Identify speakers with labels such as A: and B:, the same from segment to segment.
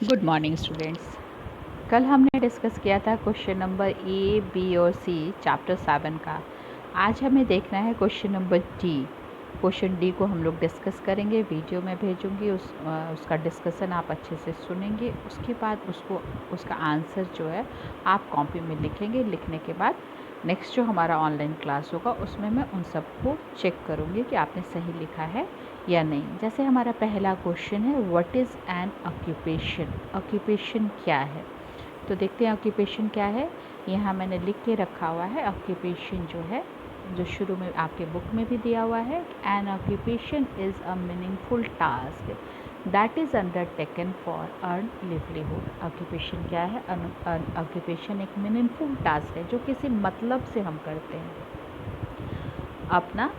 A: Good morning students. कल हमने discuss किया था क्वेश्चन नंबर ए, बी और सी चैप्टर 7 का। आज हमें देखना है question number D. Question D को हम लोग डिस्कस करेंगे, वीडियो में भेजूंगी, उसका डिस्कशन आप अच्छे से सुनेंगे। उसके बाद उसका आंसर जो है आप कॉपी में लिखेंगे। लिखने के बाद नेक्स्ट जो हमारा ऑनलाइन क्लास होगा उसमें मैं उन सबको चेक करूँगी कि आपने सही लिखा है या नहीं। जैसे हमारा पहला क्वेश्चन है, what is an occupation. Occupation क्या है, तो देखते हैं ऑक्यूपेशन क्या है। यहाँ मैंने लिख के रखा हुआ है ऑक्यूपेशन जो है, जो शुरू में आपके बुक में भी दिया हुआ है। N occupation is a meaningful task that is undertaken for earn livelihood. Occupation क्या है? ऑक्यूपेशन एक मीनिंगफुल टास्क है जो किसी मतलब से हम करते हैं, अपना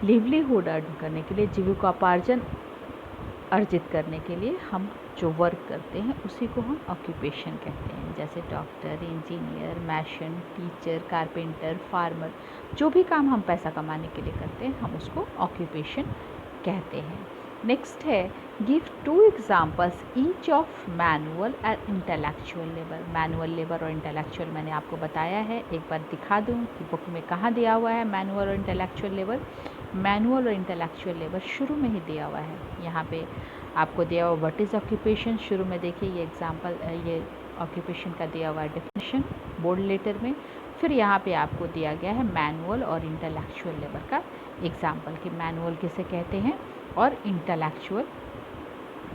A: लिवलीहुड अर्न करने के लिए, जीविकोपार्जन अर्जित करने के लिए हम जो वर्क करते हैं उसी को हम ऑक्यूपेशन कहते हैं। जैसे doctor, engineer, mason, teacher, carpenter, farmer, जो भी काम हम पैसा कमाने के लिए करते हैं हम उसको ऑक्यूपेशन कहते हैं। नेक्स्ट है, give 2 examples each of manual and intellectual labour. Manual labour और इंटेलेक्चुअल मैंने आपको बताया है, एक बार दिखा दूँ कि बुक में कहाँ दिया हुआ है मैनुअल और इंटेलेक्चुअल लेबर। मैनुअल और इंटेलेक्चुअल लेबर शुरू में ही दिया हुआ है। यहाँ पे आपको दिया हुआ व्हाट इज़ ऑक्यूपेशन, शुरू में देखिए ये एग्जाम्पल, ये ऑक्यूपेशन का दिया हुआ है डेफिनेशन बोल्ड लेटर में। फिर यहाँ पे आपको दिया गया है मैनुअल और इंटेलेक्चुअल लेबर का एग्जाम्पल कि मैनुअल किसे कहते हैं और इंटेलेक्चुअल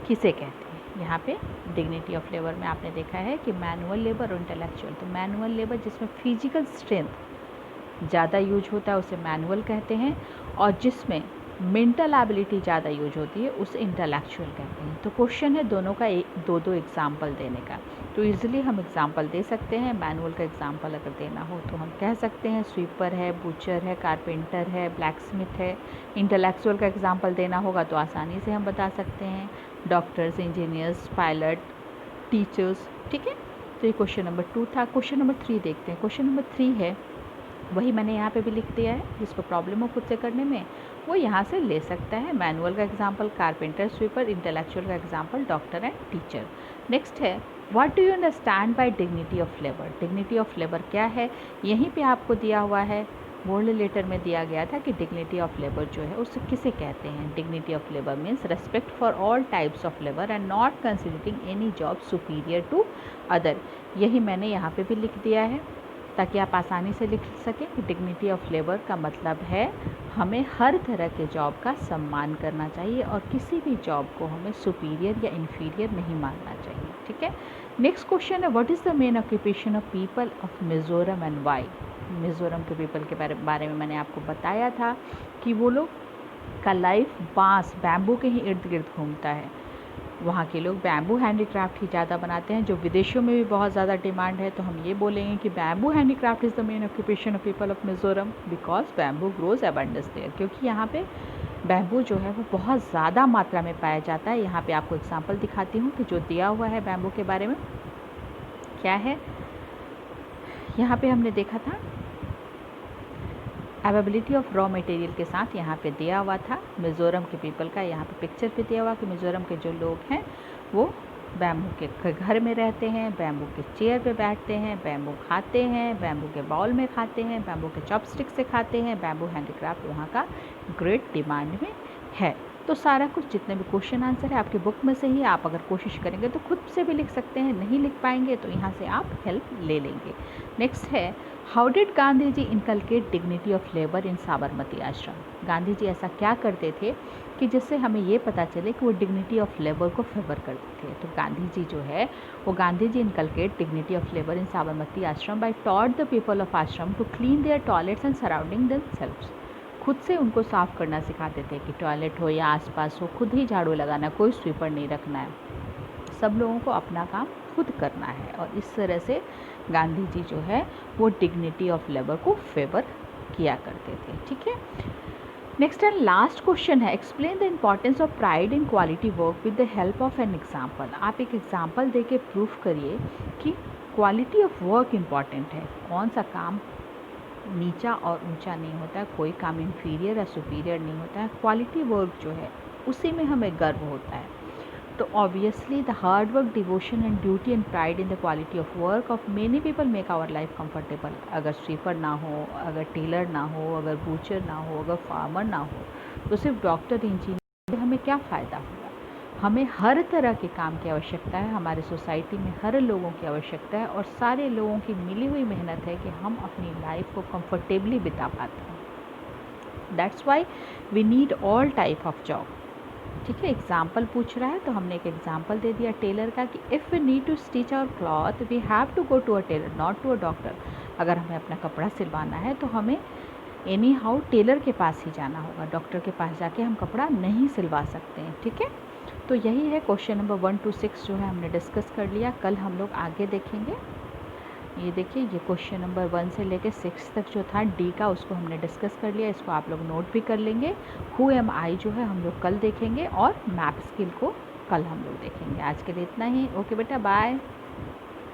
A: किसे कहते हैं। यहाँ पे डिग्निटी ऑफ लेबर में आपने देखा है कि मैनुअल लेबर और इंटेलेक्चुअल। तो मैनुअल लेबर जिसमें फिजिकल स्ट्रेंथ ज़्यादा यूज होता है उसे मैनुअल कहते हैं, और जिसमें मेंटल एबिलिटी ज़्यादा यूज होती है उसे इंटेलेक्चुअल कहते हैं। तो क्वेश्चन है दोनों का दो एग्जाम्पल देने का, तो ईजिली हम एग्जाम्पल दे सकते हैं। मैनुअल का एग्जाम्पल अगर देना हो तो हम कह सकते हैं स्वीपर है, बूचर है, कारपेंटर है, ब्लैक स्मिथ है। इंटेलेक्चुअल का एग्जाम्पल देना होगा तो आसानी से हम बता सकते हैं डॉक्टर्स, इंजीनियर्स, पायलट, टीचर्स। ठीक है, तो ये क्वेश्चन नंबर 2 था। क्वेश्चन नंबर 3 देखते हैं। क्वेश्चन नंबर 3 है, वही मैंने यहाँ पे भी लिख दिया है, जिसको प्रॉब्लम हो खुद से करने में वो यहाँ से ले सकता है। मैनुअल का एग्जाम्पल कारपेंटर, स्वीपर, इंटेलेक्चुअल का example doctor and teacher. Next है, what do you understand by dignity of labour. Dignity of labour क्या है, यहीं पे आपको दिया हुआ है, बोल्ड लेटर में दिया गया था कि डिग्निटी ऑफ लेबर जो है उसे किसे कहते हैं। Dignity of labour means respect for all types of labour and not considering any job superior to other. यही मैंने यहाँ पे भी लिख दिया है ताकि आप आसानी से लिख सकें कि डिग्निटी ऑफ लेबर का मतलब है हमें हर तरह के जॉब का सम्मान करना चाहिए और किसी भी जॉब को हमें सुपीरियर या इन्फीरियर नहीं मानना चाहिए। ठीक है, नेक्स्ट क्वेश्चन है, what is the main occupation of people of Mizoram and why. Mizoram के पीपल के बारे में मैंने आपको बताया था कि वो लोग का लाइफ बांस, बैम्बू के ही इर्द गिर्द घूमता है। वहाँ के लोग बैम्बू हैंडीक्राफ्ट ही ज़्यादा बनाते हैं, जो विदेशों में भी बहुत ज़्यादा डिमांड है। तो हम ये बोलेंगे कि bamboo handicraft is the main occupation of people of Mizoram because bamboo grows abundance there. क्योंकि यहाँ पे बैम्बू जो है वो बहुत ज़्यादा मात्रा में पाया जाता है। यहाँ पे आपको एग्जांपल दिखाती हूँ कि जो दिया हुआ है बैम्बू के बारे में क्या है। यहाँ पे हमने देखा था अवेलेबिलिटी ऑफ रॉ मटेरियल के साथ यहाँ पे दिया हुआ था मिज़ोरम के पीपल का। यहाँ पे पिक्चर पे दिया हुआ कि मिज़ोरम के जो लोग हैं वो बैम्बू के घर में रहते हैं, बैम्बू के चेयर पे बैठते हैं, बैम्बू खाते हैं, बैम्बू के बाउल में खाते हैं, बैम्बू के चॉपस्टिक से खाते हैं। बैम्बू हैंडीक्राफ्ट वहाँ का ग्रेट डिमांड में है। तो सारा कुछ जितने भी क्वेश्चन आंसर है आपके बुक में से ही, आप अगर कोशिश करेंगे तो खुद से भी लिख सकते हैं, नहीं लिख पाएंगे तो यहाँ से आप हेल्प ले लेंगे। नेक्स्ट है, how did Gandhi ji inculcate dignity of labour in Sabarmati Ashram. Gandhi जी ऐसा क्या करते थे कि जिससे हमें ये पता चले कि वो डिग्निटी ऑफ लेबर को फेवर करते थे। तो गांधी जी जो है वो Gandhi ji inculcate dignity of labour in Sabarmati Ashram by taught the people of ashram to clean their toilets and surrounding themselves. खुद से उनको साफ़ करना सिखाते थे कि टॉयलेट हो या आसपास हो खुद ही झाड़ू लगाना, कोई स्वीपर नहीं रखना है, सब लोगों को अपना काम खुद करना है। और इस तरह से गांधी जी जो है वो डिग्निटी ऑफ लेबर को फेवर किया करते थे। ठीक है, नेक्स्ट एंड लास्ट क्वेश्चन है, explain the importance of pride in quality work with the help of an example. आप एक एग्जाम्पल दे के प्रूफ करिए कि क्वालिटी ऑफ वर्क इम्पॉर्टेंट है। कौन सा काम नीचा और ऊंचा नहीं होता है, कोई काम इन्फीरियर या सुपीरियर नहीं होता है। क्वालिटी वर्क जो है उसी में हमें गर्व होता है। तो obviously the hard work, devotion and duty and pride in the quality of work of many people make our life comfortable. अगर स्वीपर ना हो, अगर टेलर ना हो, अगर बूचर ना हो, अगर फार्मर ना हो, तो सिर्फ डॉक्टर, इंजीनियर हमें क्या फ़ायदा होगा। हमें हर तरह के काम की आवश्यकता है, हमारे सोसाइटी में हर लोगों की आवश्यकता है, और सारे लोगों की मिली हुई मेहनत है कि हम अपनी लाइफ को कंफर्टेबली बिता पाते हैं। That's why we need all type of job. ठीक है, एग्जाम्पल पूछ रहा है तो हमने एक एग्जाम्पल दे दिया टेलर का कि if we need to stitch our cloth we have to go to a tailor not to a doctor. अगर हमें अपना कपड़ा सिलवाना है तो हमें एनी हाउ टेलर के पास ही जाना होगा, डॉक्टर के पास जाके हम कपड़ा नहीं सिलवा सकते हैं। ठीक है, तो यही है क्वेश्चन नंबर 1 to 6 जो है हमने डिस्कस कर लिया। कल हम लोग आगे देखेंगे। ये देखिए, ये क्वेश्चन नंबर 1 से लेकर 6 तक जो था डी का, उसको हमने डिस्कस कर लिया। इसको आप लोग नोट भी कर लेंगे। हु एम आई जो है हम लोग कल देखेंगे, और मैप स्किल को कल हम लोग देखेंगे। आज के लिए इतना ही। ओके बेटा, बाय।